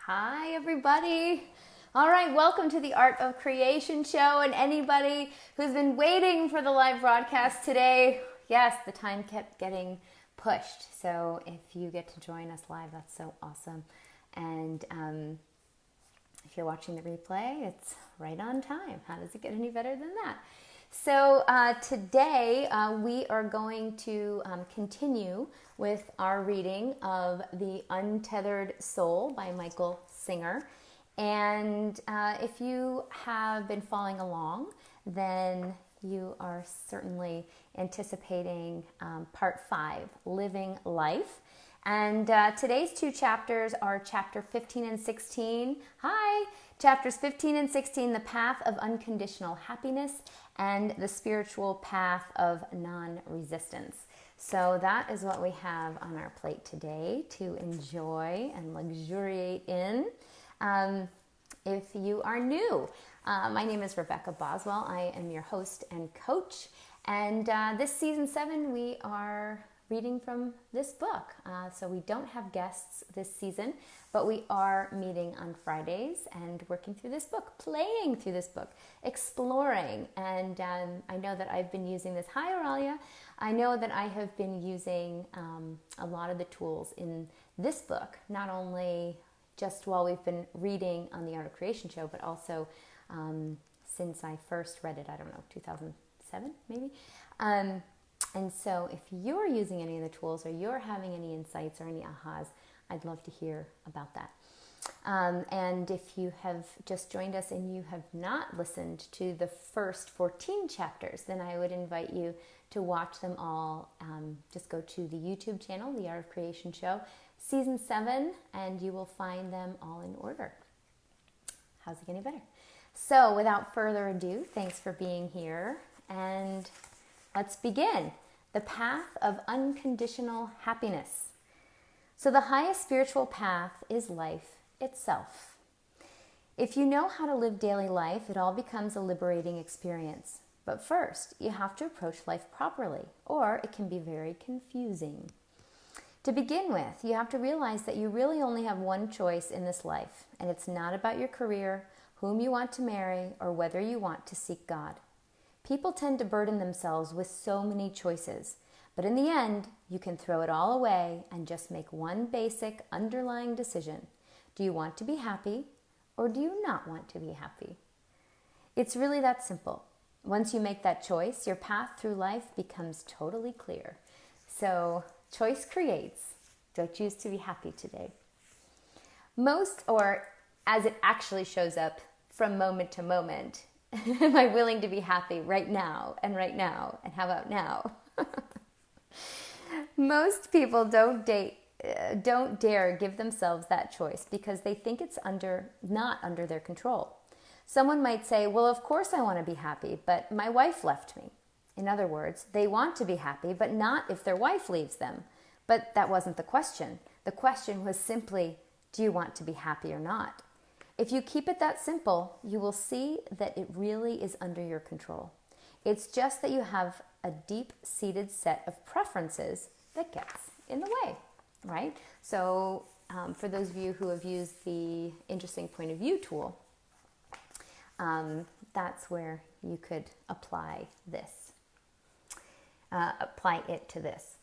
Hi, everybody. All right, welcome to the Art of Creation show. And anybody who's been waiting for the live broadcast today, yes, the time kept getting pushed. So if you get to join us live, that's so awesome. And if you're watching the replay, it's right on time. How does it get any better than that? So today we are going to continue with our reading of The Untethered Soul by Michael Singer. And if you have been following along, then you are certainly anticipating part 5, Living Life. And today's two chapters are chapter 15 and 16. Hi! Chapters 15 and 16, The Path of Unconditional Happiness and the Spiritual Path of Nonresistance. So that is what we have on our plate today to enjoy and luxuriate in. If you are new, my name is Rebecca Boswell. I am your host and coach. And this season 7, we are reading from this book. So we don't have guests this season, but we are meeting on Fridays and working through this book, playing through this book, exploring. And I know that I've been using this. Hi, Aurelia. I know that I have been using a lot of the tools in this book, not only just while we've been reading on the Art of Creation show, but also since I first read it, I don't know, 2007 maybe. And so if you're using any of the tools or you're having any insights or any ahas, I'd love to hear about that. And if you have just joined us and you have not listened to the first 14 chapters, then I would invite you to watch them all. Just go to the YouTube channel, The Art of Creation Show, Season 7, and you will find them all in order. How's it getting better? So without further ado, thanks for being here. And let's begin. The Path of Unconditional Happiness. So the highest spiritual path is life itself. If you know how to live daily life, it all becomes a liberating experience. But first, you have to approach life properly, or it can be very confusing. To begin with, you have to realize that you really only have one choice in this life, and it's not about your career, whom you want to marry, or whether you want to seek God. People tend to burden themselves with so many choices, but in the end, you can throw it all away and just make one basic underlying decision. Do you want to be happy, or do you not want to be happy? It's really that simple. Once you make that choice, your path through life becomes totally clear. So, choice creates. Don't choose to be happy today. Most, or as it actually shows up from moment to moment, am I willing to be happy right now, and how about now? Most people don't dare give themselves that choice because they think it's not under their control. Someone might say, well, of course I want to be happy, but my wife left me. In other words, they want to be happy, but not if their wife leaves them. But that wasn't the question. The question was simply, do you want to be happy or not? If you keep it that simple, you will see that it really is under your control. It's just that you have a deep-seated set of preferences that gets in the way, right? So for those of you who have used the Interesting Point of View tool, that's where you could apply it to this.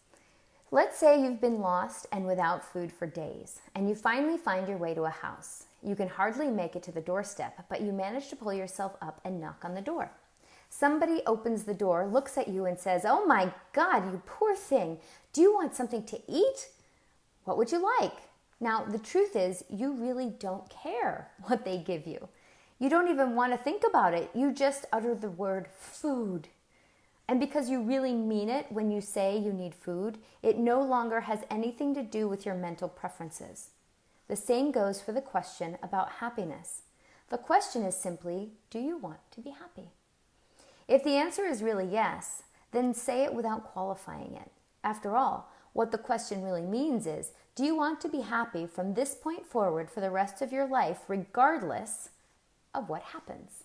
Let's say you've been lost and without food for days, and you finally find your way to a house. You can hardly make it to the doorstep, but you manage to pull yourself up and knock on the door. Somebody opens the door, looks at you and says, "Oh my God, you poor thing. Do you want something to eat? What would you like?" Now, the truth is, you really don't care what they give you. You don't even want to think about it. You just utter the word food. And because you really mean it when you say you need food, it no longer has anything to do with your mental preferences. The same goes for the question about happiness. The question is simply, do you want to be happy? If the answer is really yes, then say it without qualifying it. After all, what the question really means is, do you want to be happy from this point forward for the rest of your life, regardless of what happens?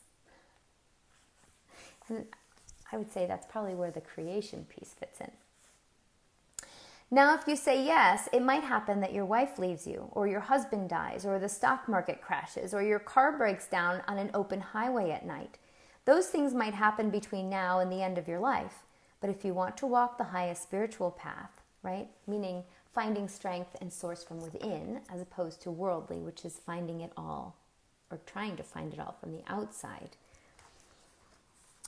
And I would say that's probably where the creation piece fits in. Now, if you say yes, it might happen that your wife leaves you, or your husband dies, or the stock market crashes, or your car breaks down on an open highway at night. Those things might happen between now and the end of your life. But if you want to walk the highest spiritual path, right, meaning finding strength and source from within, as opposed to worldly, which is finding it all, or trying to find it all from the outside,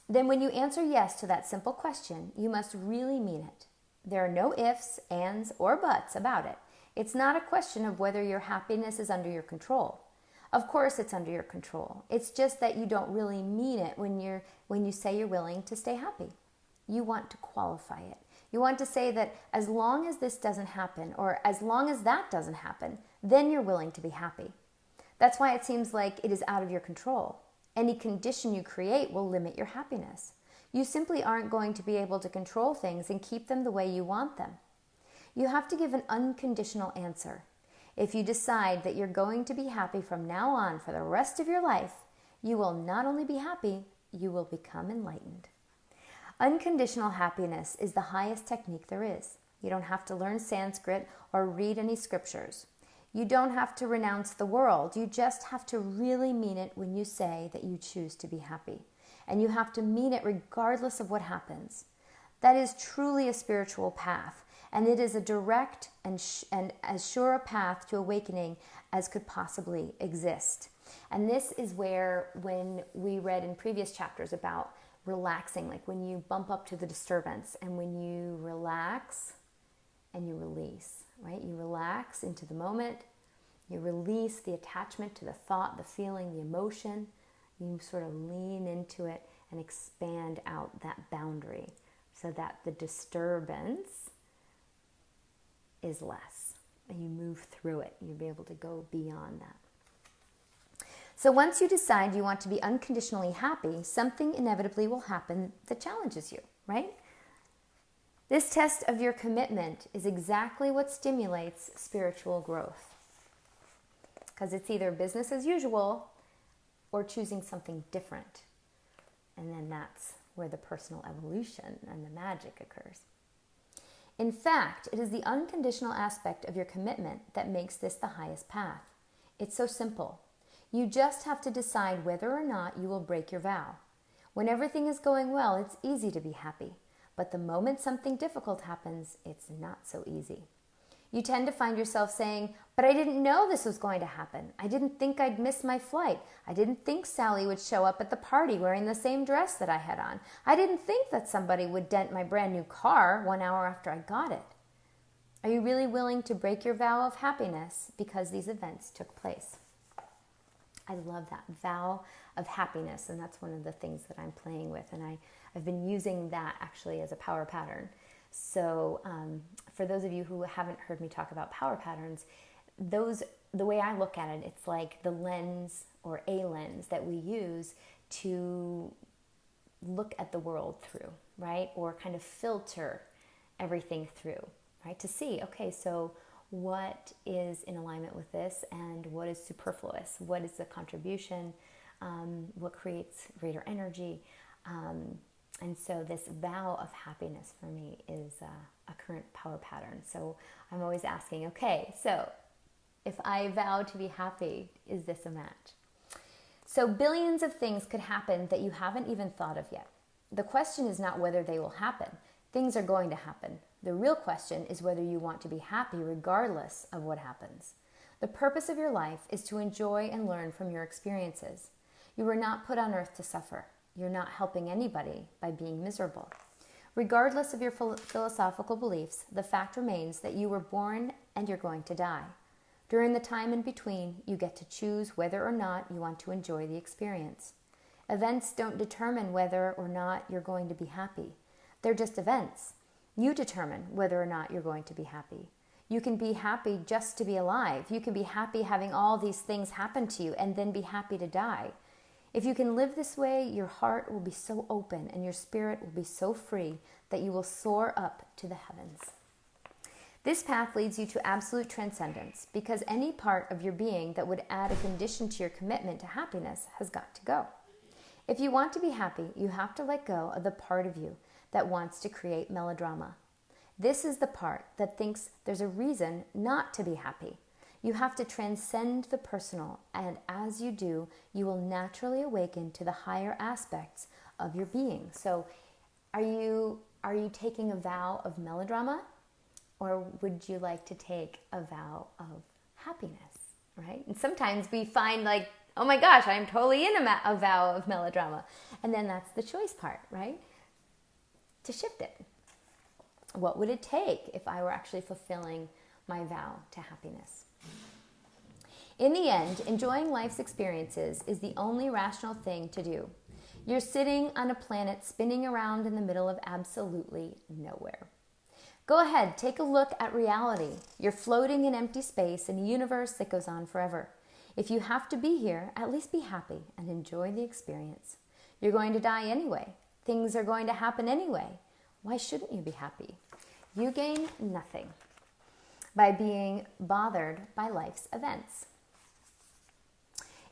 then when you answer yes to that simple question, you must really mean it. There are no ifs, ands, or buts about it. It's not a question of whether your happiness is under your control. Of course it's under your control. It's just that you don't really mean it when you say you're willing to stay happy. You want to qualify it. You want to say that as long as this doesn't happen, or as long as that doesn't happen, then you're willing to be happy. That's why it seems like it is out of your control. Any condition you create will limit your happiness. You simply aren't going to be able to control things and keep them the way you want them. You have to give an unconditional answer. If you decide that you're going to be happy from now on for the rest of your life, you will not only be happy, you will become enlightened. Unconditional happiness is the highest technique there is. You don't have to learn Sanskrit or read any scriptures. You don't have to renounce the world. You just have to really mean it when you say that you choose to be happy. And you have to mean it regardless of what happens. That is truly a spiritual path, and it is a direct and as sure a path to awakening as could possibly exist. And this is where, when we read in previous chapters about relaxing, like when you bump up to the disturbance and when you relax and you release, right? You relax into the moment, you release the attachment to the thought, the feeling, the emotion. You sort of lean into it and expand out that boundary so that the disturbance is less and you move through it. You'll be able to go beyond that. So once you decide you want to be unconditionally happy, something inevitably will happen that challenges you, right? This test of your commitment is exactly what stimulates spiritual growth, because it's either business as usual or choosing something different. And then that's where the personal evolution and the magic occurs. In fact, it is the unconditional aspect of your commitment that makes this the highest path. It's so simple. You just have to decide whether or not you will break your vow. When everything is going well, it's easy to be happy. But the moment something difficult happens, it's not so easy. You tend to find yourself saying, but I didn't know this was going to happen. I didn't think I'd miss my flight. I didn't think Sally would show up at the party wearing the same dress that I had on. I didn't think that somebody would dent my brand new car 1 hour after I got it. Are you really willing to break your vow of happiness because these events took place? I love that vow of happiness, and that's one of the things that I'm playing with, and I've been using that actually as a power pattern. So for those of you who haven't heard me talk about power patterns, the way I look at it, it's like the lens or a lens that we use to look at the world through, right? Or kind of filter everything through, right? To see, okay, so what is in alignment with this and what is superfluous? What is the contribution? What creates greater energy? And so this vow of happiness for me is a current power pattern. So I'm always asking, okay, so if I vow to be happy, is this a match? So billions of things could happen that you haven't even thought of yet. The question is not whether they will happen. Things are going to happen. The real question is whether you want to be happy regardless of what happens. The purpose of your life is to enjoy and learn from your experiences. You were not put on earth to suffer. You're not helping anybody by being miserable. Regardless of your philosophical beliefs, the fact remains that you were born and you're going to die. During the time in between, you get to choose whether or not you want to enjoy the experience. Events don't determine whether or not you're going to be happy. They're just events. You determine whether or not you're going to be happy. You can be happy just to be alive. You can be happy having all these things happen to you and then be happy to die. If you can live this way, your heart will be so open and your spirit will be so free that you will soar up to the heavens. This path leads you to absolute transcendence because any part of your being that would add a condition to your commitment to happiness has got to go. If you want to be happy, you have to let go of the part of you that wants to create melodrama. This is the part that thinks there's a reason not to be happy. You have to transcend the personal, and as you do, you will naturally awaken to the higher aspects of your being. So are you taking a vow of melodrama, or would you like to take a vow of happiness, right? And sometimes we find like, oh my gosh, I'm totally in a vow of melodrama. And then that's the choice part, right? To shift it. What would it take if I were actually fulfilling my vow to happiness? In the end, enjoying life's experiences is the only rational thing to do. You're sitting on a planet spinning around in the middle of absolutely nowhere. Go ahead, take a look at reality. You're floating in empty space in a universe that goes on forever. If you have to be here, at least be happy and enjoy the experience. You're going to die anyway. Things are going to happen anyway. Why shouldn't you be happy? You gain nothing by being bothered by life's events.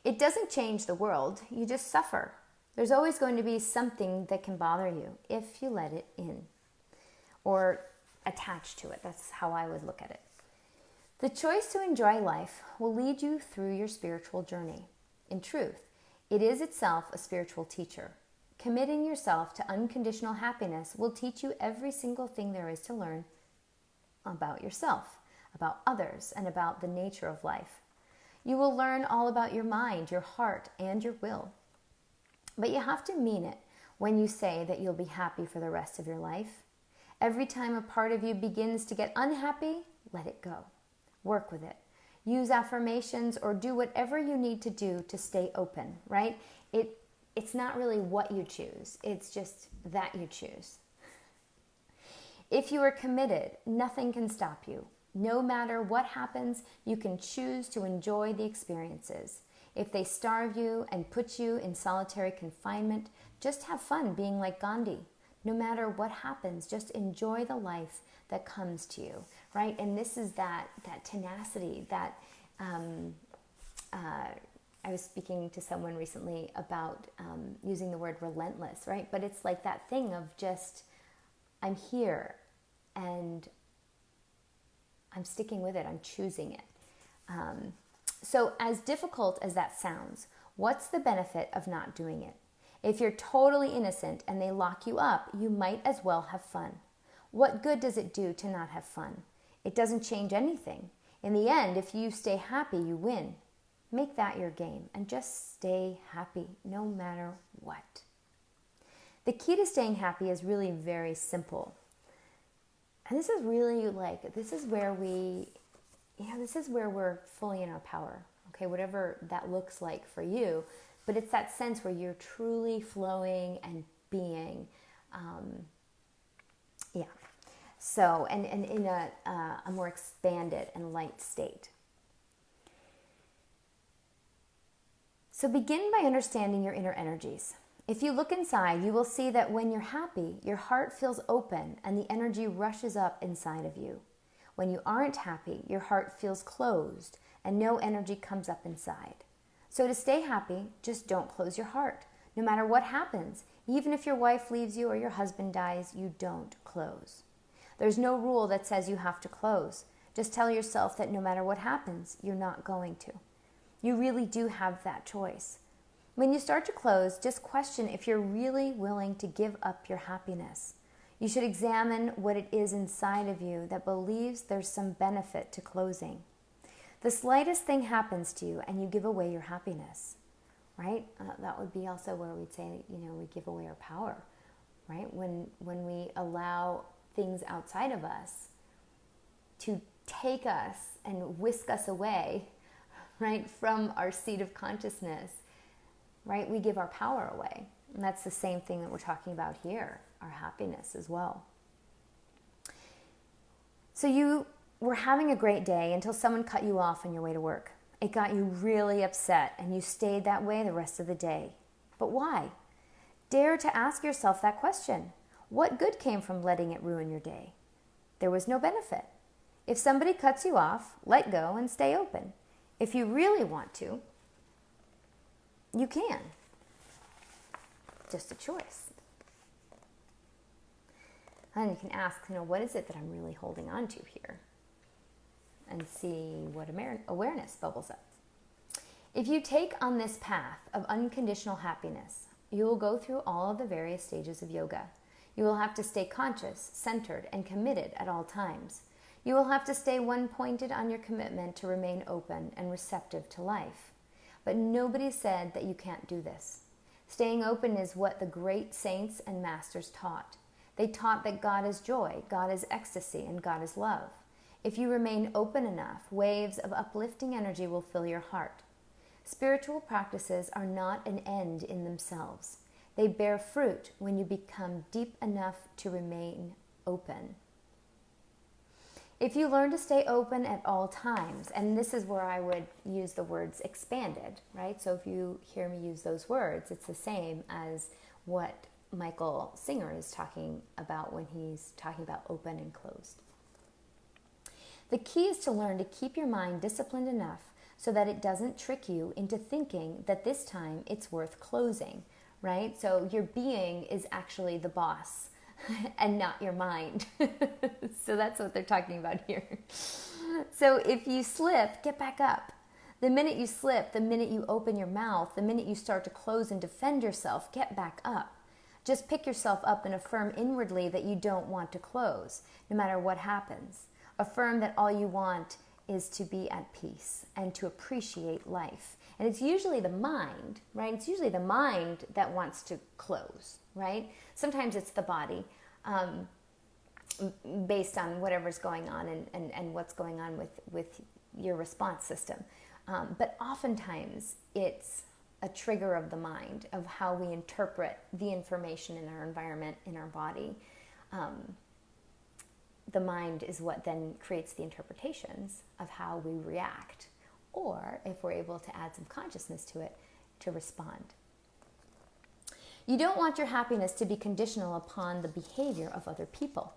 It doesn't change the world, you just suffer. There's always going to be something that can bother you if you let it in or attach to it. That's how I would look at it. The choice to enjoy life will lead you through your spiritual journey. In truth, it is itself a spiritual teacher. Committing yourself to unconditional happiness will teach you every single thing there is to learn about yourself, about others, and about the nature of life. You will learn all about your mind, your heart, and your will. But you have to mean it when you say that you'll be happy for the rest of your life. Every time a part of you begins to get unhappy, let it go. Work with it. Use affirmations or do whatever you need to do to stay open, right? It's not really what you choose. It's just that you choose. If you are committed, nothing can stop you. No matter what happens, you can choose to enjoy the experiences. If they starve you and put you in solitary confinement, just have fun being like Gandhi. No matter what happens, just enjoy the life that comes to you, right? And this is that tenacity that I was speaking to someone recently about using the word relentless, right? But it's like that thing of just, I'm here and I'm sticking with it. I'm choosing it. So as difficult as that sounds, what's the benefit of not doing it? If you're totally innocent and they lock you up, you might as well have fun. What good does it do to not have fun? It doesn't change anything. In the end, if you stay happy, you win. Make that your game and just stay happy no matter what. The key to staying happy is really very simple. And this is really this is where we're fully in our power. Okay, whatever that looks like for you. But it's that sense where you're truly flowing and being. So, and in a more expanded and light state. So begin by understanding your inner energies. If you look inside, you will see that when you're happy, your heart feels open and the energy rushes up inside of you. When you aren't happy, your heart feels closed and no energy comes up inside. So to stay happy, just don't close your heart. No matter what happens, even if your wife leaves you or your husband dies, you don't close. There's no rule that says you have to close. Just tell yourself that no matter what happens, you're not going to. You really do have that choice. When you start to close, just question if you're really willing to give up your happiness. You should examine what it is inside of you that believes there's some benefit to closing. The slightest thing happens to you and you give away your happiness, right? That would be also where we'd say, we give away our power, right? When we allow things outside of us to take us and whisk us away, right, from our seat of consciousness, right? We give our power away. And that's the same thing that we're talking about here, our happiness as well. So you were having a great day until someone cut you off on your way to work. It got you really upset and you stayed that way the rest of the day. But why? Dare to ask yourself that question. What good came from letting it ruin your day? There was no benefit. If somebody cuts you off, let go and stay open. If you really want to, you can. Just a choice. And you can ask, what is it that I'm really holding on to here? And see what awareness bubbles up. If you take on this path of unconditional happiness, you will go through all of the various stages of yoga. You will have to stay conscious, centered, and committed at all times. You will have to stay one-pointed on your commitment to remain open and receptive to life. But nobody said that you can't do this. Staying open is what the great saints and masters taught. They taught that God is joy, God is ecstasy, and God is love. If you remain open enough, waves of uplifting energy will fill your heart. Spiritual practices are not an end in themselves. They bear fruit when you become deep enough to remain open. If you learn to stay open at all times, and this is where I would use the words expanded, right? So if you hear me use those words, it's the same as what Michael Singer is talking about when he's talking about open and closed. The key is to learn to keep your mind disciplined enough so that it doesn't trick you into thinking that this time it's worth closing, right? So your being is actually the boss and not your mind. So that's what they're talking about here. So if you slip, get back up. The minute you slip, the minute you open your mouth, the minute you start to close and defend yourself, get back up. Just pick yourself up and affirm inwardly that you don't want to close, no matter what happens. Affirm that all you want is to be at peace and to appreciate life. And it's usually the mind, right? It's usually the mind that wants to close, right? Sometimes it's the body, based on whatever's going on and what's going on with your response system. But oftentimes it's a trigger of the mind, of how we interpret the information in our environment, in our body. The mind is what then creates the interpretations of how we react, or if we're able to add some consciousness to it, to respond. You don't want your happiness to be conditional upon the behavior of other people.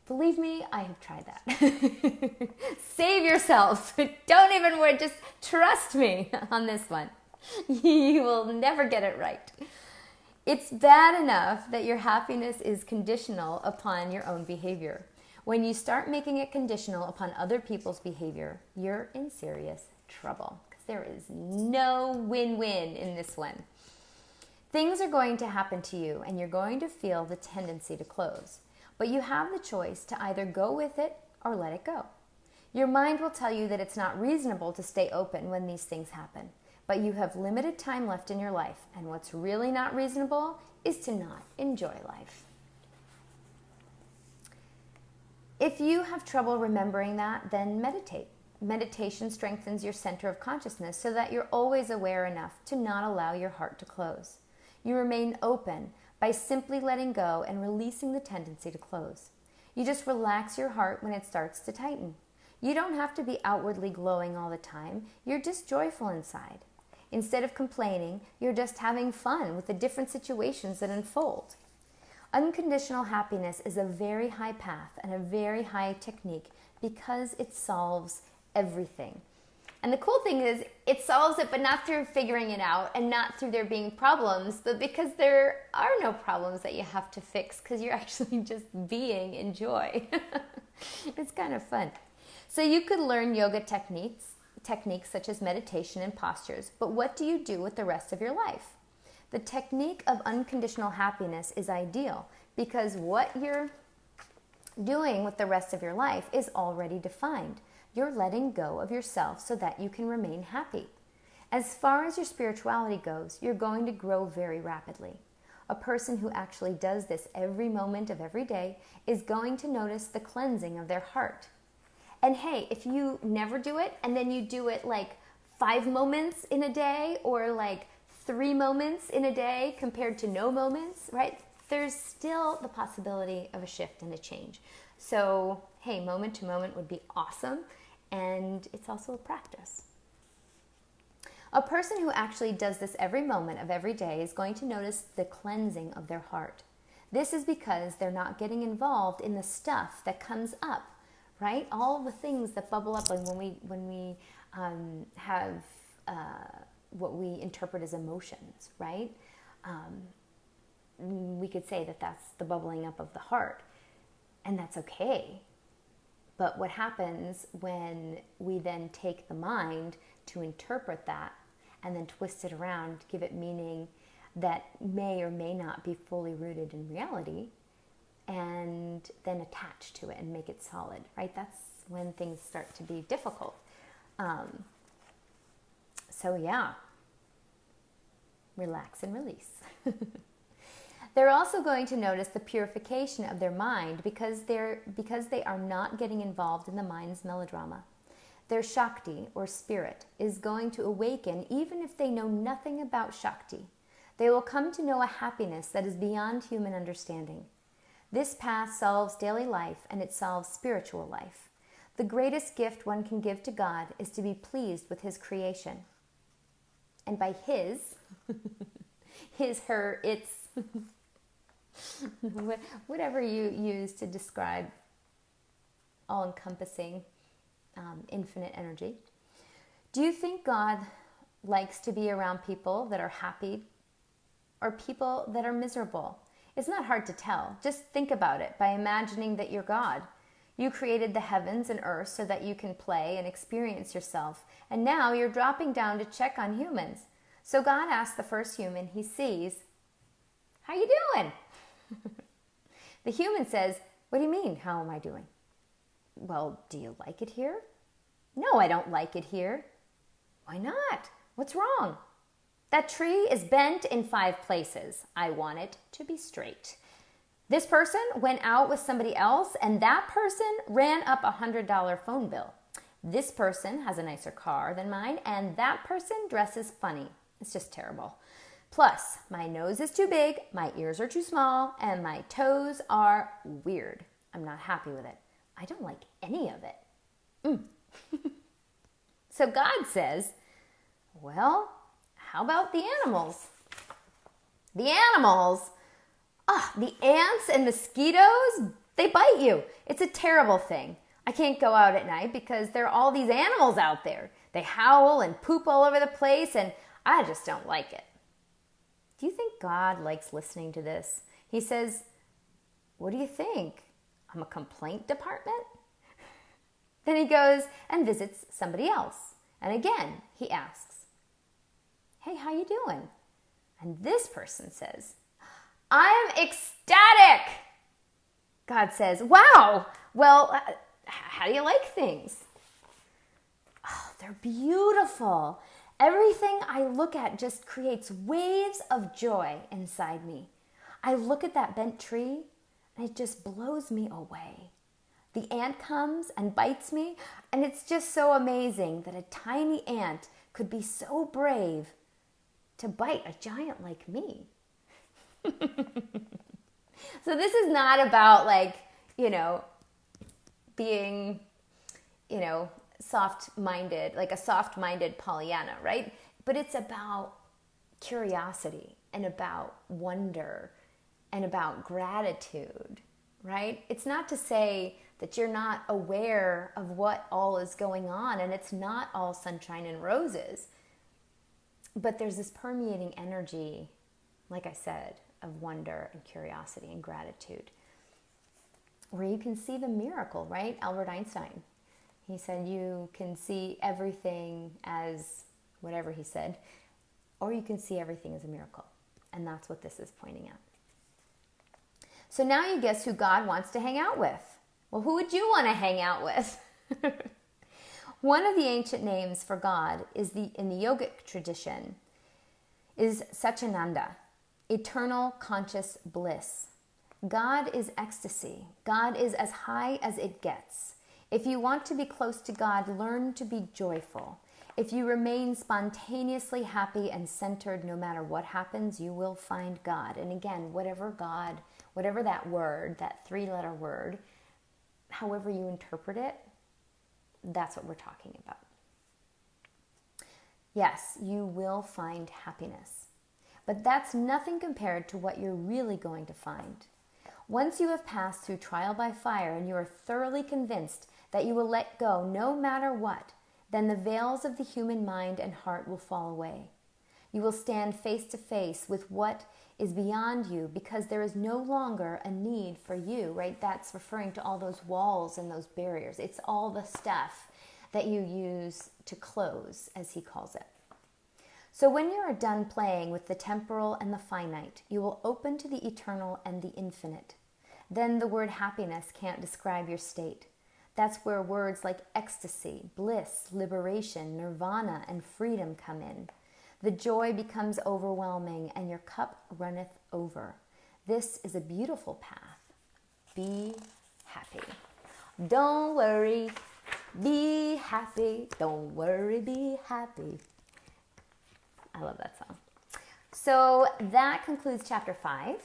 Believe me, I have tried that. Save yourself. Don't even worry. Just trust me on this one. You will never get it right. It's bad enough that your happiness is conditional upon your own behavior. When you start making it conditional upon other people's behavior, you're in serious trouble, because there is no win-win in this one. Things are going to happen to you, and you're going to feel the tendency to close. But you have the choice to either go with it or let it go. Your mind will tell you that it's not reasonable to stay open when these things happen, but you have limited time left in your life, and what's really not reasonable is to not enjoy life. If you have trouble remembering that, then meditate. Meditation strengthens your center of consciousness so that you're always aware enough to not allow your heart to close. You remain open by simply letting go and releasing the tendency to close. You just relax your heart when it starts to tighten. You don't have to be outwardly glowing all the time. You're just joyful inside. Instead of complaining, you're just having fun with the different situations that unfold. Unconditional happiness is a very high path and a very high technique because it solves everything. And the cool thing is, it solves it, but not through figuring it out and not through there being problems, but because there are no problems that you have to fix, because you're actually just being in joy. It's kind of fun. So you could learn yoga techniques such as meditation and postures, but what do you do with the rest of your life? The technique of unconditional happiness is ideal because what you're doing with the rest of your life is already defined. You're letting go of yourself so that you can remain happy. As far as your spirituality goes, you're going to grow very rapidly. A person who actually does this every moment of every day is going to notice the cleansing of their heart. And hey, if you never do it and then you do it like 5 moments in a day or like 3 moments in a day compared to no moments, right? There's still the possibility of a shift and a change. So, hey, moment to moment would be awesome. And it's also a practice. A person who actually does this every moment of every day is going to notice the cleansing of their heart. This is because they're not getting involved in the stuff that comes up, right? All the things that bubble up, like when we have what we interpret as emotions, right? we could say that that's the bubbling up of the heart. And that's okay. But what happens when we then take the mind to interpret that and then twist it around, give it meaning that may or may not be fully rooted in reality, and then attach to it and make it solid, right? That's when things start to be difficult. So yeah, relax and release. They're also going to notice the purification of their mind because they are not getting involved in the mind's melodrama. Their Shakti, or spirit, is going to awaken even if they know nothing about Shakti. They will come to know a happiness that is beyond human understanding. This path solves daily life and it solves spiritual life. The greatest gift one can give to God is to be pleased with His creation. And by His, His, her, its, whatever you use to describe all-encompassing infinite energy. Do you think God likes to be around people that are happy or people that are miserable? It's not hard to tell. Just think about it by imagining that you're God. You created the heavens and earth so that you can play and experience yourself. And now you're dropping down to check on humans. So God asks the first human He sees, "How you doing?" The human says, "What do you mean, how am I doing?" "Well, do you like it here?" "No, I don't like it here." "Why not? What's wrong?" "That tree is bent in 5 places. I want it to be straight. This person went out with somebody else, and that person ran up a $100 phone bill. This person has a nicer car than mine, and that person dresses funny. It's just terrible. Plus, my nose is too big, my ears are too small, and my toes are weird. I'm not happy with it. I don't like any of it." So God says, "Well, how about the animals?" The animals? The ants and mosquitoes, they bite you. It's a terrible thing. I can't go out at night because there are all these animals out there. They howl and poop all over the place, and I just don't like it. Do you think God likes listening to this? He says, "What do you think? I'm a complaint department?" Then he goes and visits somebody else. And again, he asks, "Hey, how you doing?" And this person says, "I'm ecstatic." God says, "Wow, well, how do you like things?" "Oh, they're beautiful. Everything I look at just creates waves of joy inside me. I look at that bent tree and it just blows me away. The ant comes and bites me, and it's just so amazing that a tiny ant could be so brave to bite a giant like me." So this is not about being, soft-minded, like a soft-minded Pollyanna, right? But it's about curiosity and about wonder and about gratitude, right? It's not to say that you're not aware of what all is going on, and it's not all sunshine and roses. But there's this permeating energy, like I said, of wonder and curiosity and gratitude, where you can see the miracle, right? Albert Einstein, he said you can see everything as whatever he said, or you can see everything as a miracle. And that's what this is pointing at. So now you guess who God wants to hang out with. Well, who would you want to hang out with? One of the ancient names for God in the yogic tradition is Satchitananda, eternal conscious bliss. God is ecstasy. God is as high as it gets. If you want to be close to God, learn to be joyful. If you remain spontaneously happy and centered no matter what happens, you will find God. And again, whatever that word, that 3-letter word, however you interpret it, that's what we're talking about. Yes, you will find happiness. But that's nothing compared to what you're really going to find. Once you have passed through trial by fire and you are thoroughly convinced that you will let go no matter what, then the veils of the human mind and heart will fall away. You will stand face to face with what is beyond you because there is no longer a need for you, right? That's referring to all those walls and those barriers. It's all the stuff that you use to close, as he calls it. So when you are done playing with the temporal and the finite, you will open to the eternal and the infinite. Then the word happiness can't describe your state. That's where words like ecstasy, bliss, liberation, nirvana, and freedom come in. The joy becomes overwhelming and your cup runneth over. This is a beautiful path. Be happy. Don't worry. Be happy. Don't worry. Be happy. I love that song. So that concludes chapter 15.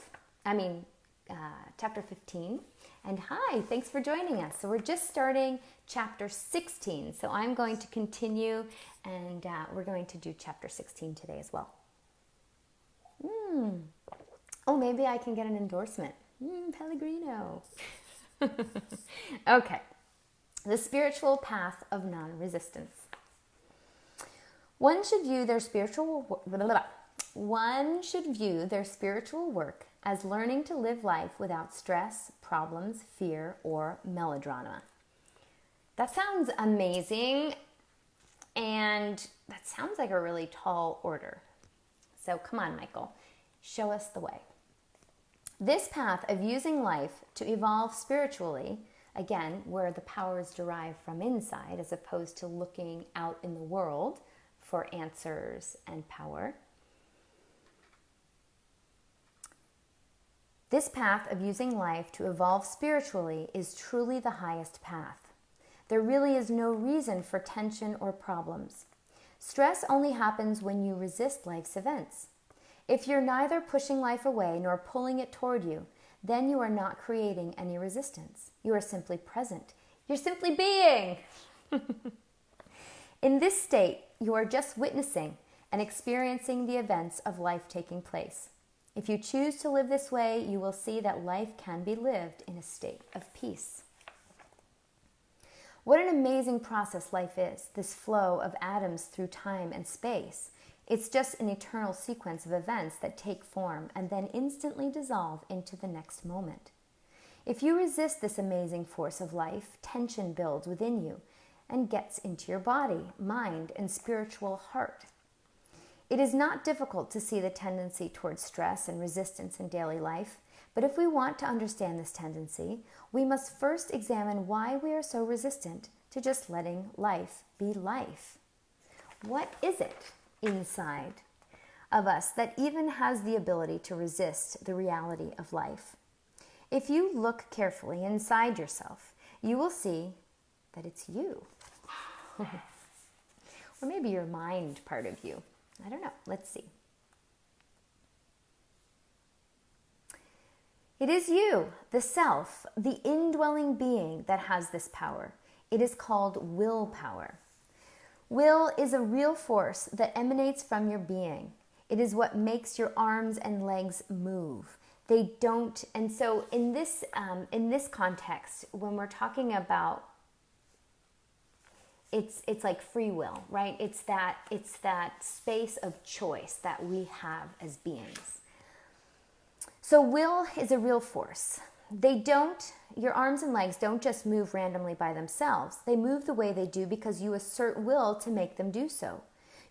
And hi, thanks for joining us. So we're just starting chapter 16. So I'm going to continue and we're going to do chapter 16 today as well. Oh, maybe I can get an endorsement. Pellegrino. Okay. The Spiritual Path of Nonresistance. One should view their spiritual work as learning to live life without stress, problems, fear, or melodrama. That sounds amazing, and that sounds like a really tall order. So come on, Michael, show us the way. This path of using life to evolve spiritually, again, where the power is derived from inside as opposed to looking out in the world for answers and power. This path of using life to evolve spiritually is truly the highest path. There really is no reason for tension or problems. Stress only happens when you resist life's events. If you're neither pushing life away nor pulling it toward you, then you are not creating any resistance. You are simply present. You're simply being. In this state, you are just witnessing and experiencing the events of life taking place. If you choose to live this way, you will see that life can be lived in a state of peace. What an amazing process life is, this flow of atoms through time and space. It's just an eternal sequence of events that take form and then instantly dissolve into the next moment. If you resist this amazing force of life, tension builds within you and gets into your body, mind, and spiritual heart. It is not difficult to see the tendency towards stress and resistance in daily life, but if we want to understand this tendency, we must first examine why we are so resistant to just letting life be life. What is it inside of us that even has the ability to resist the reality of life? If you look carefully inside yourself, you will see that it's you. Or maybe your mind part of you. I don't know. Let's see. It is you, the self, the indwelling being that has this power. It is called willpower. Will is a real force that emanates from your being. It is what makes your arms and legs move. They don't, and so in this context, when we're talking about, it's like free will, right? It's that space of choice that we have as beings. So will is a real force. Your arms and legs don't just move randomly by themselves. They move the way they do because you assert will to make them do so.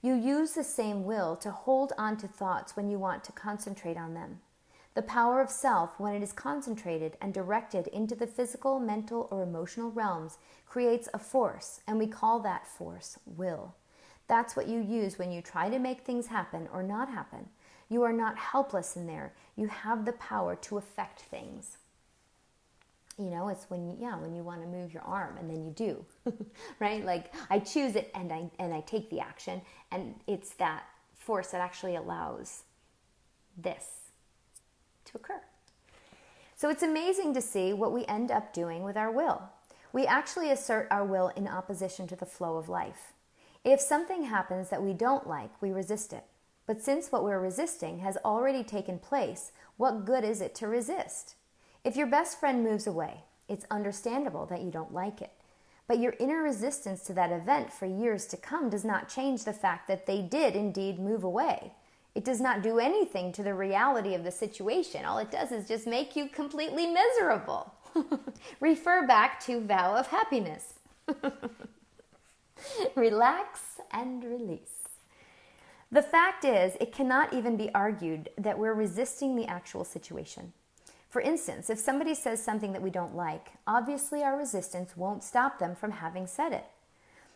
You use the same will to hold on to thoughts when you want to concentrate on them. The power of self, when it is concentrated and directed into the physical, mental, or emotional realms, creates a force, and we call that force will. That's what you use when you try to make things happen or not happen. You are not helpless in there. You have the power to affect things. You know, it's when you want to move your arm and then you do, right? Like I choose it and I take the action, and it's that force that actually allows this to occur. So it's amazing to see what we end up doing with our will. We actually assert our will in opposition to the flow of life. If something happens that we don't like, we resist it. But since what we're resisting has already taken place, what good is it to resist? If your best friend moves away, it's understandable that you don't like it. But your inner resistance to that event for years to come does not change the fact that they did indeed move away. It does not do anything to the reality of the situation. All it does is just make you completely miserable. Refer back to vow of happiness. Relax and release. The fact is, it cannot even be argued that we're resisting the actual situation. For instance, if somebody says something that we don't like, obviously our resistance won't stop them from having said it.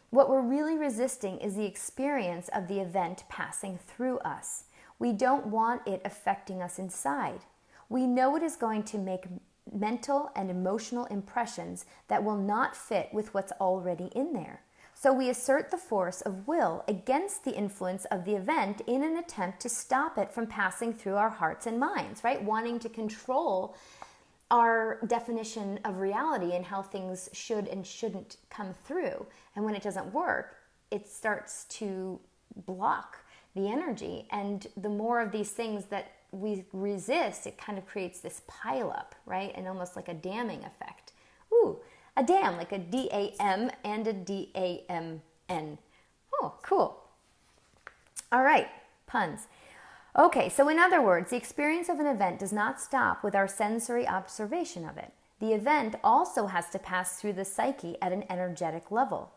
What we're really resisting is the experience of the event passing through us. We don't want it affecting us inside. We know it is going to make mental and emotional impressions that will not fit with what's already in there. So we assert the force of will against the influence of the event in an attempt to stop it from passing through our hearts and minds, right? Wanting to control our definition of reality and how things should and shouldn't come through. And when it doesn't work, it starts to block the energy. And the more of these things that we resist, it kind of creates this pile up, right? And almost like a damming effect. Ooh, a dam, like a D-A-M and a D-A-M-N. Oh, cool. All right, puns. Okay, so in other words, the experience of an event does not stop with our sensory observation of it. The event also has to pass through the psyche at an energetic level.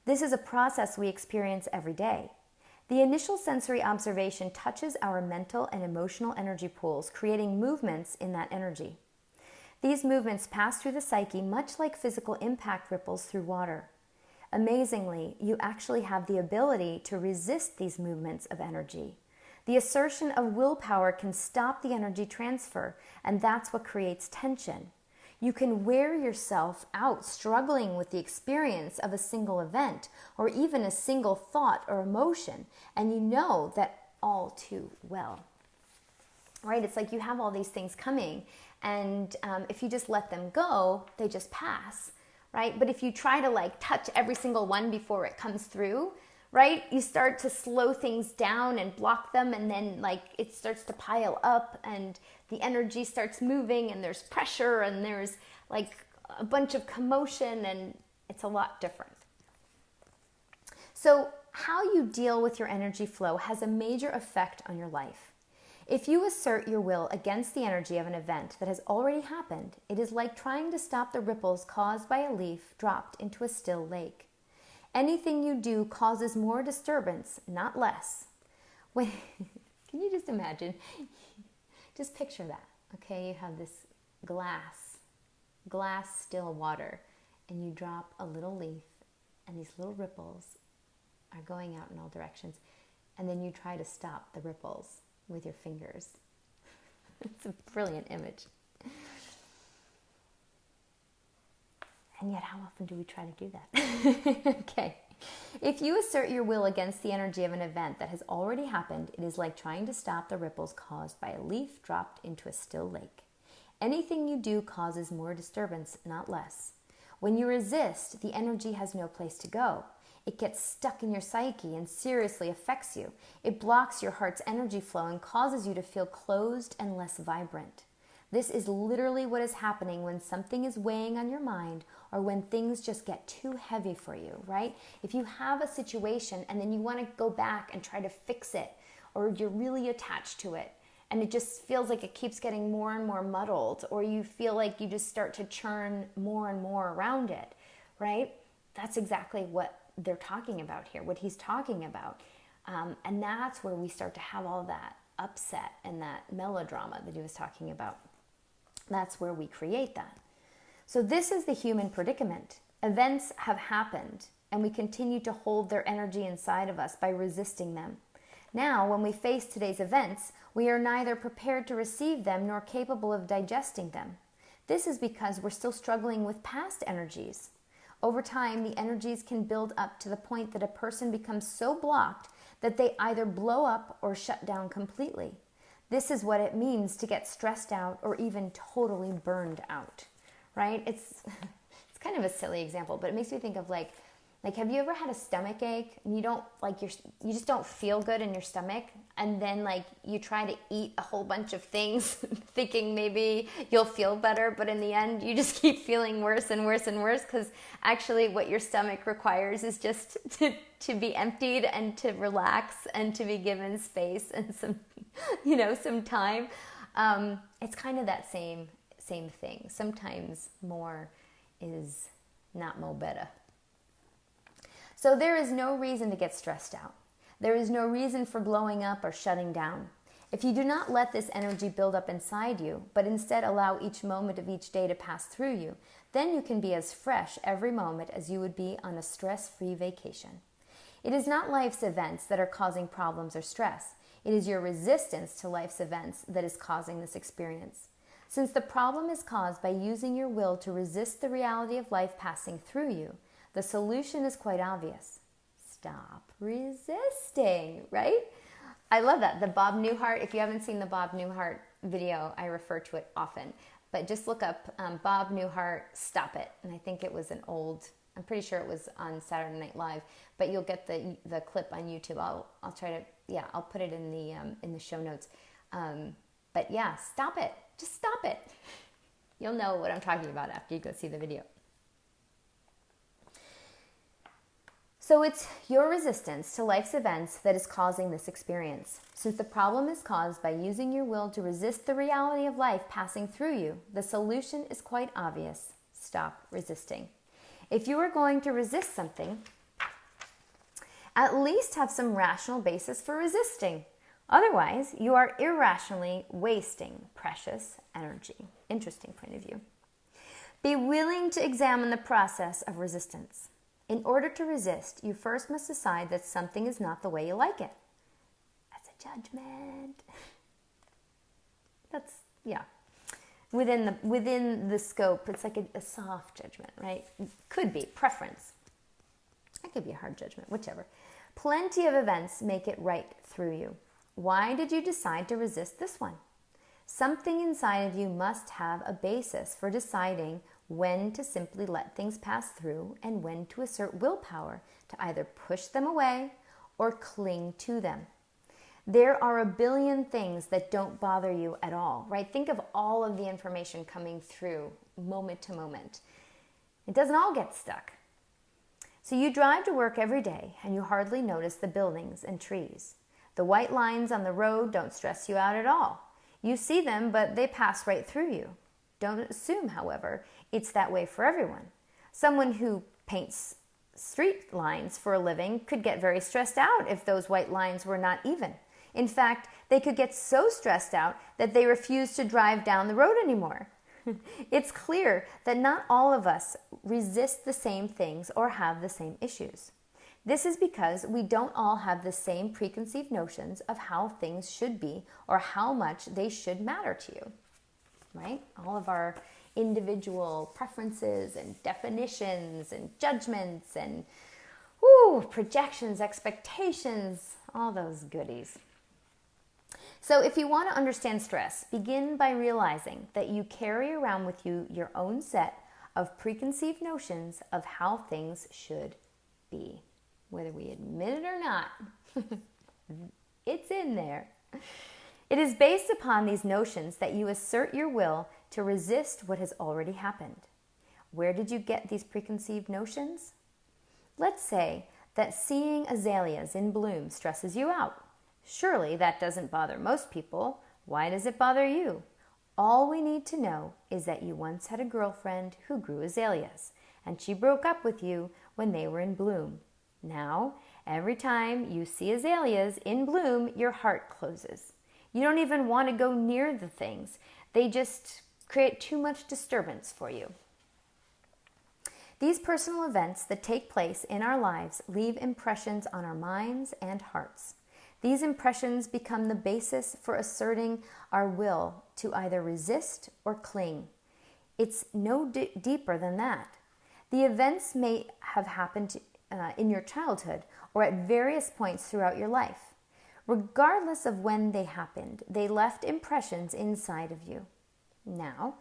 This is a process we experience every day. The initial sensory observation touches our mental and emotional energy pools, creating movements in that energy. These movements pass through the psyche much like physical impact ripples through water. Amazingly, you actually have the ability to resist these movements of energy. The assertion of willpower can stop the energy transfer, and that's what creates tension. You can wear yourself out struggling with the experience of a single event or even a single thought or emotion, and you know that all too well. Right? It's like you have all these things coming, and if you just let them go, they just pass, right? But if you try to like touch every single one before it comes through, right, you start to slow things down and block them, and then like it starts to pile up and the energy starts moving and there's pressure and there's like a bunch of commotion, and it's a lot different. So how you deal with your energy flow has a major effect on your life. If you assert your will against the energy of an event that has already happened, it is like trying to stop the ripples caused by a leaf dropped into a still lake. Anything you do causes more disturbance, not less. Can you just imagine? Just picture that, okay? You have this glass still water, and you drop a little leaf, and these little ripples are going out in all directions, and then you try to stop the ripples with your fingers. It's a brilliant image. And yet, how often do we try to do that? Okay. If you assert your will against the energy of an event that has already happened, it is like trying to stop the ripples caused by a leaf dropped into a still lake. Anything you do causes more disturbance, not less. When you resist, the energy has no place to go. It gets stuck in your psyche and seriously affects you. It blocks your heart's energy flow and causes you to feel closed and less vibrant. This is literally what is happening when something is weighing on your mind or when things just get too heavy for you, right? If you have a situation and then you want to go back and try to fix it, or you're really attached to it and it just feels like it keeps getting more and more muddled, or you feel like you just start to churn more and more around it, right? That's exactly what they're talking about here, what he's talking about. And that's where we start to have all that upset and that melodrama that he was talking about. That's where we create that. So this is the human predicament. Events have happened, and we continue to hold their energy inside of us by resisting them. Now, when we face today's events, we are neither prepared to receive them nor capable of digesting them. This is because we're still struggling with past energies. Over time, the energies can build up to the point that a person becomes so blocked that they either blow up or shut down completely. This is what it means to get stressed out or even totally burned out, right? It's kind of a silly example, but it makes me think of like Like, have you ever had a stomach ache and you don't like you just don't feel good in your stomach, and then like you try to eat a whole bunch of things thinking maybe you'll feel better, but in the end you just keep feeling worse and worse and worse, because actually what your stomach requires is just to be emptied and to relax and to be given space and some time. It's kind of that same thing. Sometimes more is not mo better. So there is no reason to get stressed out. There is no reason for blowing up or shutting down. If you do not let this energy build up inside you, but instead allow each moment of each day to pass through you, then you can be as fresh every moment as you would be on a stress-free vacation. It is not life's events that are causing problems or stress. It is your resistance to life's events that is causing this experience. Since the problem is caused by using your will to resist the reality of life passing through you, the solution is quite obvious. Stop resisting, right? I love that. The Bob Newhart, if you haven't seen the Bob Newhart video, I refer to it often. But just look up Bob Newhart, Stop It. And I think it was I'm pretty sure it was on Saturday Night Live. But you'll get the clip on YouTube. I'll try to, I'll put it in the show notes. But yeah, stop it. Just stop it. You'll know what I'm talking about after you go see the video. So it's your resistance to life's events that is causing this experience. Since the problem is caused by using your will to resist the reality of life passing through you, the solution is quite obvious. Stop resisting. If you are going to resist something, at least have some rational basis for resisting. Otherwise, you are irrationally wasting precious energy. Interesting point of view. Be willing to examine the process of resistance. In order to resist, you first must decide that something is not the way you like it. That's a judgment. That's, within the scope, it's like a soft judgment, right? Could be preference. It could be a hard judgment, whichever. Plenty of events make it right through you. Why did you decide to resist this one? Something inside of you must have a basis for deciding when to simply let things pass through and when to assert willpower to either push them away or cling to them. There are a billion things that don't bother you at all, right? Think of all of the information coming through moment to moment. It doesn't all get stuck. So you drive to work every day and you hardly notice the buildings and trees. The white lines on the road don't stress you out at all. You see them, but they pass right through you. Don't assume, however, it's that way for everyone. Someone who paints street lines for a living could get very stressed out if those white lines were not even. In fact, they could get so stressed out that they refuse to drive down the road anymore. It's clear that not all of us resist the same things or have the same issues. This is because we don't all have the same preconceived notions of how things should be or how much they should matter to you, right? All of our individual preferences and definitions and judgments and projections, expectations, all those goodies. So if you want to understand stress, begin by realizing that you carry around with you your own set of preconceived notions of how things should be. Whether we admit it or not, it's in there. It is based upon these notions that you assert your will to resist what has already happened. Where did you get these preconceived notions? Let's say that seeing azaleas in bloom stresses you out. Surely that doesn't bother most people. Why does it bother you? All we need to know is that you once had a girlfriend who grew azaleas, and she broke up with you when they were in bloom. Now, every time you see azaleas in bloom, your heart closes. You don't even want to go near the things. They just create too much disturbance for you. These personal events that take place in our lives leave impressions on our minds and hearts. These impressions become the basis for asserting our will to either resist or cling. It's no deeper than that. The events may have happened in your childhood or at various points throughout your life. Regardless of when they happened, they left impressions inside of you. Now,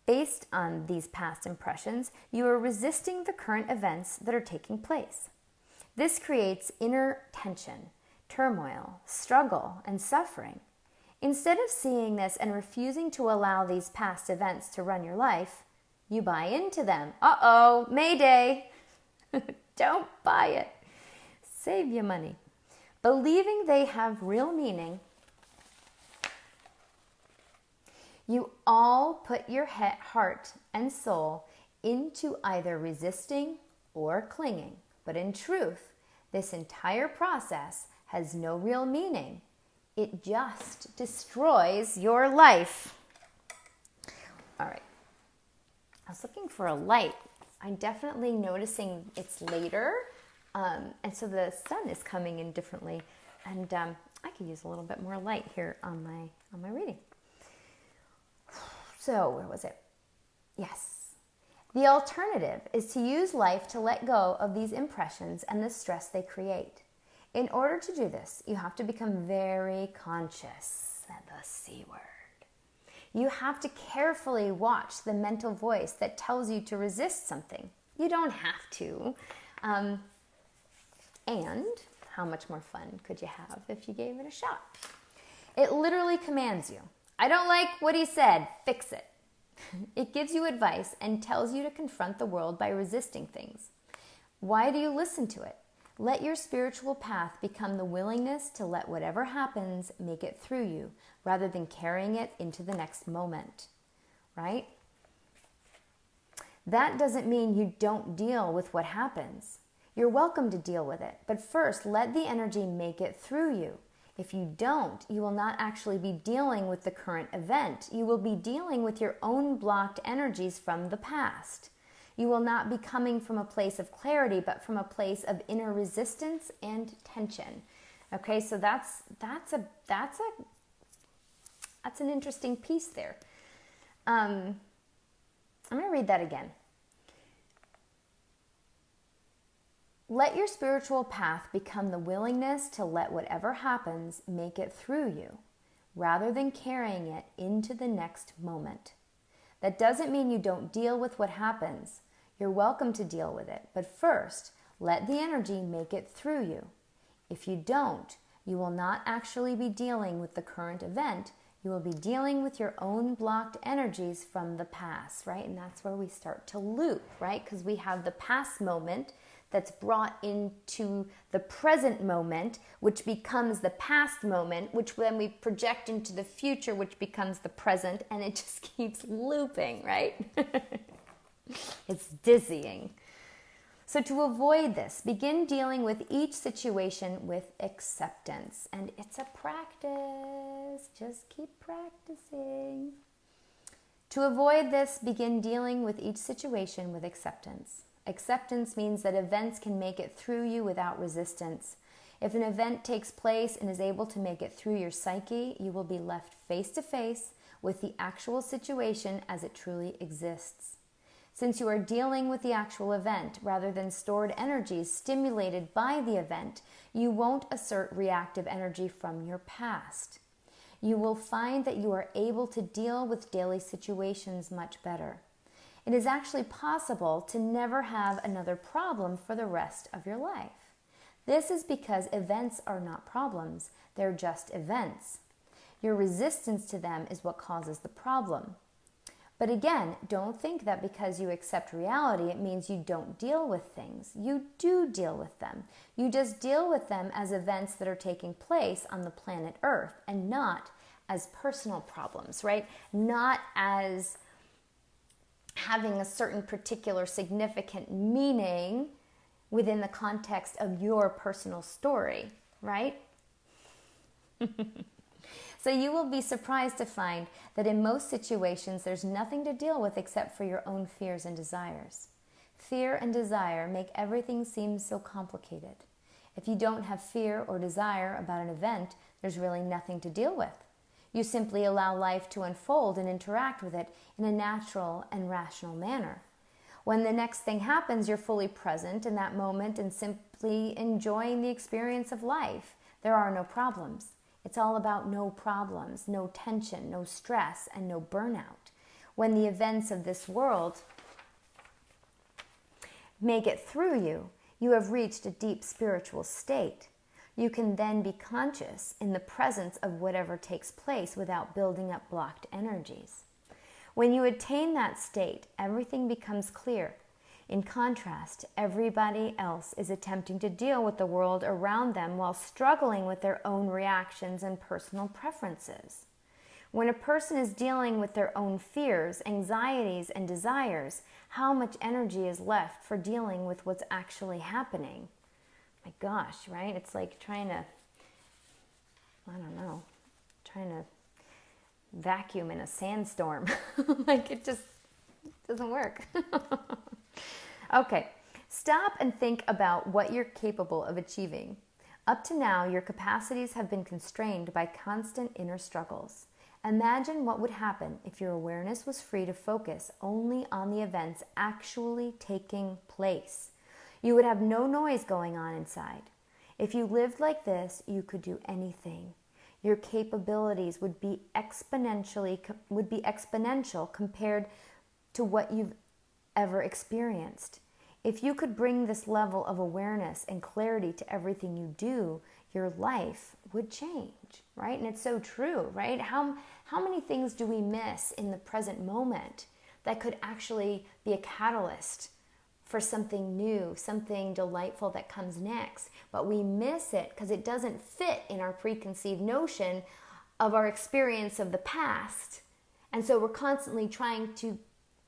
Based on these past impressions, you are resisting the current events that are taking place. This creates inner tension, turmoil, struggle, and suffering. Instead of seeing this and refusing to allow these past events to run your life, you buy into them. Uh-oh, Mayday. Don't buy it. Save your money. Believing they have real meaning, you all put your heart and soul into either resisting or clinging. But in truth, this entire process has no real meaning. It just destroys your life. All right. I was looking for a light. I'm definitely noticing it's later. And so the sun is coming in differently. And I could use a little bit more light here on my reading. So where was it? Yes. The alternative is to use life to let go of these impressions and the stress they create. In order to do this, you have to become very conscious, the C word. You have to carefully watch the mental voice that tells you to resist something. You don't have to. And how much more fun could you have if you gave it a shot? It literally commands you. I don't like what he said. Fix it. It gives you advice and tells you to confront the world by resisting things. Why do you listen to it? Let your spiritual path become the willingness to let whatever happens make it through you, rather than carrying it into the next moment, right? That doesn't mean you don't deal with what happens. You're welcome to deal with it, but first let the energy make it through you. If you don't, you will not actually be dealing with the current event. You will be dealing with your own blocked energies from the past. You will not be coming from a place of clarity, but from a place of inner resistance and tension. Okay, so that's an interesting piece there. I'm going to read that again. Let your spiritual path become the willingness to let whatever happens make it through you, rather than carrying it into the next moment. That doesn't mean you don't deal with what happens. You're welcome to deal with it, but first, let the energy make it through you. If you don't, you will not actually be dealing with the current event. You will be dealing with your own blocked energies from the past, right? And that's where we start to loop, right? Because we have the past moment that's brought into the present moment, which becomes the past moment, which then we project into the future, which becomes the present, and it just keeps looping, right? It's dizzying. So to avoid this, begin dealing with each situation with acceptance. And it's a practice. Just keep practicing. To avoid this, begin dealing with each situation with acceptance. Acceptance means that events can make it through you without resistance. If an event takes place and is able to make it through your psyche, you will be left face to face with the actual situation as it truly exists. Since you are dealing with the actual event rather than stored energies stimulated by the event, you won't assert reactive energy from your past. You will find that you are able to deal with daily situations much better. It is actually possible to never have another problem for the rest of your life. This is because events are not problems, they're just events. Your resistance to them is what causes the problem. But again, don't think that because you accept reality, it means you don't deal with things. You do deal with them. You just deal with them as events that are taking place on the planet Earth and not as personal problems, right? Not as having a certain particular significant meaning within the context of your personal story, right? So you will be surprised to find that in most situations there's nothing to deal with except for your own fears and desires. Fear and desire make everything seem so complicated. If you don't have fear or desire about an event, there's really nothing to deal with. You simply allow life to unfold and interact with it in a natural and rational manner. When the next thing happens, you're fully present in that moment and simply enjoying the experience of life. There are no problems. It's all about no problems, no tension, no stress, and no burnout. When the events of this world make it through you, you have reached a deep spiritual state. You can then be conscious in the presence of whatever takes place without building up blocked energies. When you attain that state, everything becomes clear. In contrast, everybody else is attempting to deal with the world around them while struggling with their own reactions and personal preferences. When a person is dealing with their own fears, anxieties, and desires, how much energy is left for dealing with what's actually happening? My gosh, right? It's like trying to vacuum in a sandstorm. Like it just doesn't work. Okay, stop and think about what you're capable of achieving. Up to now, your capacities have been constrained by constant inner struggles. Imagine what would happen if your awareness was free to focus only on the events actually taking place. You would have no noise going on inside. If you lived like this, you could do anything. Your capabilities would be exponential compared to what you've ever experienced. If you could bring this level of awareness and clarity to everything you do, your life would change, right? And it's so true, right? How many things do we miss in the present moment that could actually be a catalyst for something new, something delightful that comes next? But we miss it because it doesn't fit in our preconceived notion of our experience of the past. And so we're constantly trying to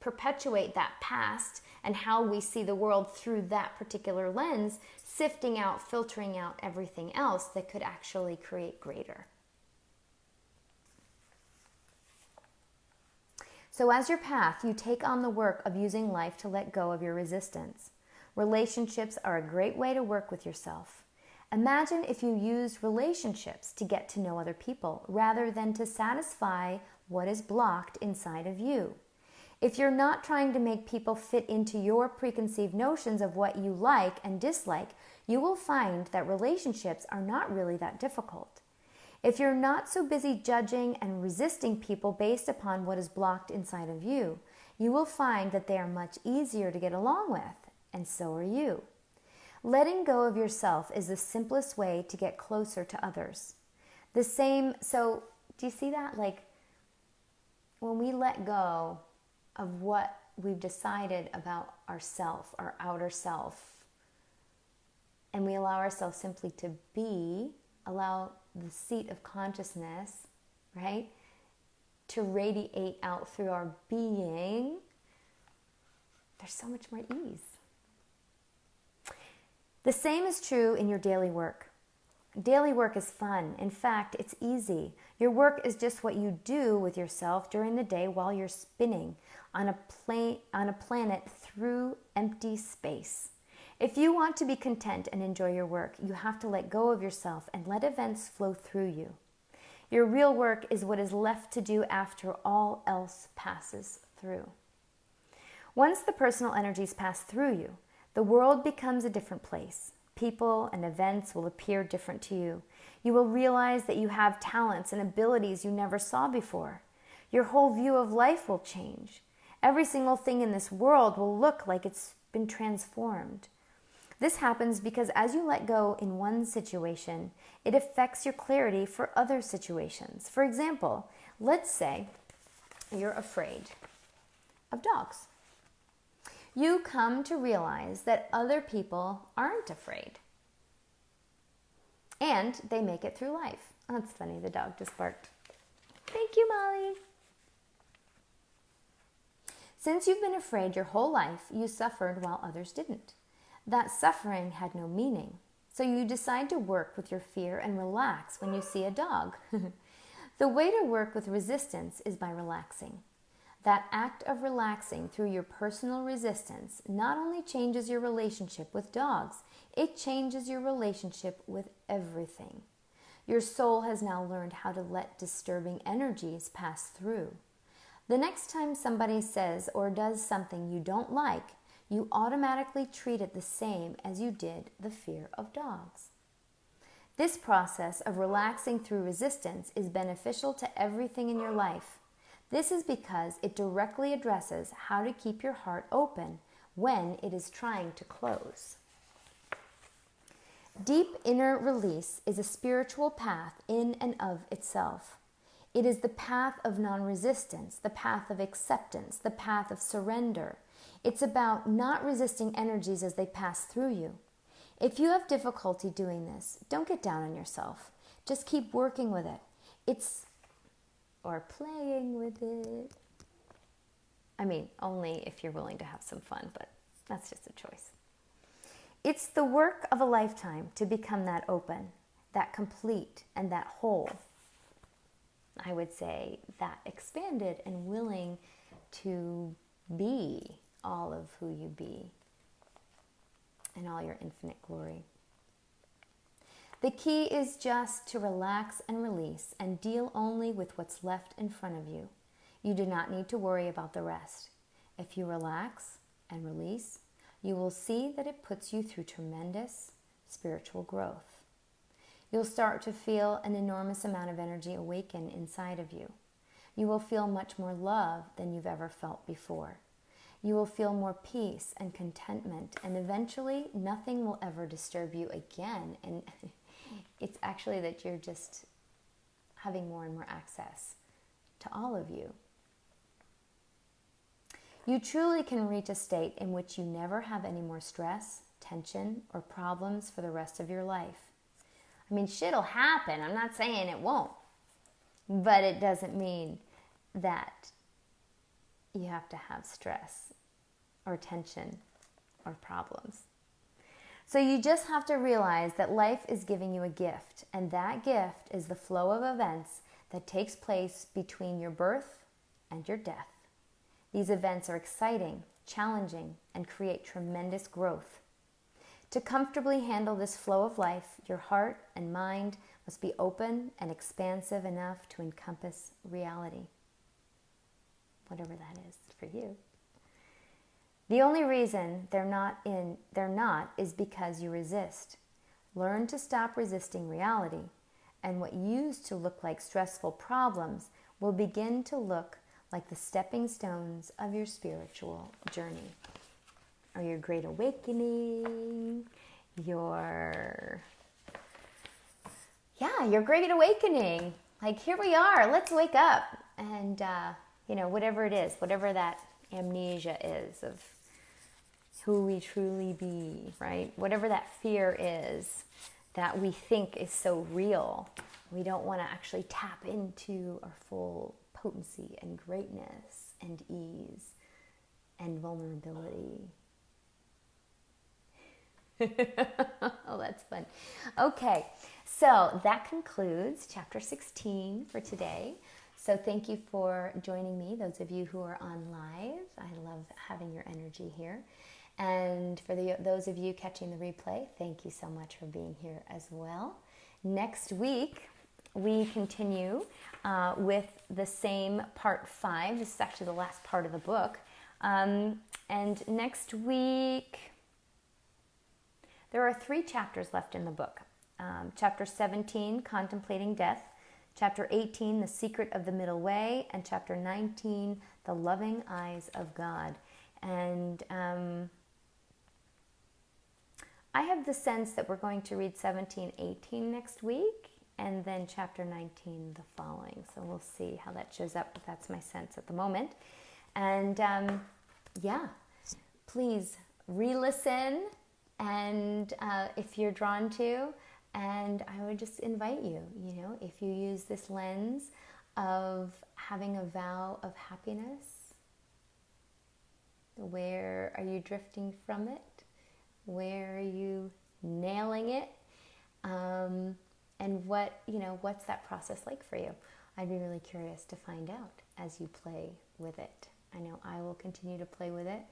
perpetuate that past and how we see the world through that particular lens, sifting out, filtering out everything else that could actually create greater. So as your path, you take on the work of using life to let go of your resistance. Relationships are a great way to work with yourself. Imagine if you used relationships to get to know other people rather than to satisfy what is blocked inside of you. If you're not trying to make people fit into your preconceived notions of what you like and dislike, you will find that relationships are not really that difficult. If you're not so busy judging and resisting people based upon what is blocked inside of you, you will find that they are much easier to get along with, and so are you. Letting go of yourself is the simplest way to get closer to others. So do you see that? Like when we let go of what we've decided about ourself, our outer self, and we allow ourselves simply to be, allow the seat of consciousness, right, to radiate out through our being, there's so much more ease. The same is true in your daily work. Daily work is fun. In fact, it's easy. Your work is just what you do with yourself during the day while you're spinning on a planet through empty space. If you want to be content and enjoy your work, you have to let go of yourself and let events flow through you. Your real work is what is left to do after all else passes through. Once the personal energies pass through you, the world becomes a different place. People and events will appear different to you. You will realize that you have talents and abilities you never saw before. Your whole view of life will change. Every single thing in this world will look like it's been transformed. This happens because as you let go in one situation, it affects your clarity for other situations. For example, let's say you're afraid of dogs. You come to realize that other people aren't afraid. And they make it through life. Oh, that's funny, the dog just barked. Thank you, Molly. Since you've been afraid your whole life, you suffered while others didn't. That suffering had no meaning. So you decide to work with your fear and relax when you see a dog. The way to work with resistance is by relaxing. That act of relaxing through your personal resistance not only changes your relationship with dogs, it changes your relationship with everything. Your soul has now learned how to let disturbing energies pass through. The next time somebody says or does something you don't like, you automatically treat it the same as you did the fear of dogs. This process of relaxing through resistance is beneficial to everything in your life. This is because it directly addresses how to keep your heart open when it is trying to close. Deep inner release is a spiritual path in and of itself. It is the path of nonresistance, the path of acceptance, the path of surrender. It's about not resisting energies as they pass through you. If you have difficulty doing this, don't get down on yourself. Just keep working with it. Or playing with it. I mean, only if you're willing to have some fun, but that's just a choice. It's the work of a lifetime to become that open, that complete, and that whole. I would say that expanded and willing to be all of who you be in all your infinite glory. The key is just to relax and release and deal only with what's left in front of you. You do not need to worry about the rest. If you relax and release, you will see that it puts you through tremendous spiritual growth. You'll start to feel an enormous amount of energy awaken inside of you. You will feel much more love than you've ever felt before. You will feel more peace and contentment, and eventually nothing will ever disturb you again. And it's actually that you're just having more and more access to all of you. You truly can reach a state in which you never have any more stress, tension, or problems for the rest of your life. I mean, shit'll happen. I'm not saying it won't. But it doesn't mean that you have to have stress or tension or problems. So you just have to realize that life is giving you a gift, and that gift is the flow of events that takes place between your birth and your death. These events are exciting, challenging, and create tremendous growth. To comfortably handle this flow of life, your heart and mind must be open and expansive enough to encompass reality, whatever that is for you. The only reason they're not is because you resist. Learn to stop resisting reality, and what used to look like stressful problems will begin to look like the stepping stones of your spiritual journey, or your great awakening, your great awakening. Like, here we are, let's wake up. And, whatever it is, whatever that amnesia is of who we truly be, right? Whatever that fear is that we think is so real, we don't want to actually tap into our full potency and greatness and ease and vulnerability. Oh, that's fun. Okay, so that concludes chapter 16 for today. So thank you for joining me, those of you who are on live. I love having your energy here. And for those of you catching the replay, thank you so much for being here as well. Next week, we continue with the same part 5. This is actually the last part of the book. And next week, there are 3 chapters left in the book. Chapter 17, Contemplating Death. Chapter 18, The Secret of the Middle Way. And Chapter 19, The Loving Eyes of God. And I have the sense that we're going to read 17, 18 next week, and then chapter 19 the following. So we'll see how that shows up, but that's my sense at the moment. And please re-listen, and if you're drawn to, and I would just invite you, if you use this lens of having a vow of happiness, where are you drifting from it? Where are you nailing it? And what's that process like for you? I'd be really curious to find out as you play with it. I know I will continue to play with it,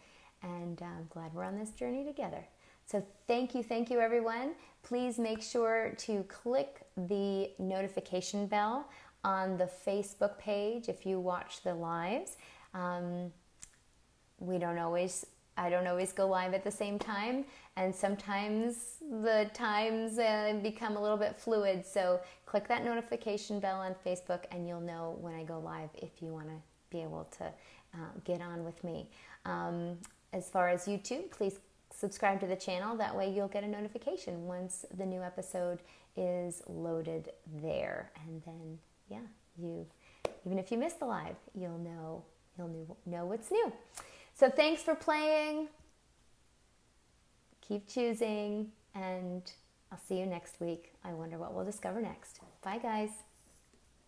and I'm glad we're on this journey together. So thank you everyone. Please make sure to click the notification bell on the Facebook page if you watch the lives. I don't always go live at the same time, and sometimes the times become a little bit fluid. So click that notification bell on Facebook, and you'll know when I go live if you want to be able to get on with me. As far as YouTube, please subscribe to the channel. That way you'll get a notification once the new episode is loaded there. And then, even if you miss the live, you'll know what's new. So thanks for playing. Keep choosing, and I'll see you next week. I wonder what we'll discover next. Bye, guys.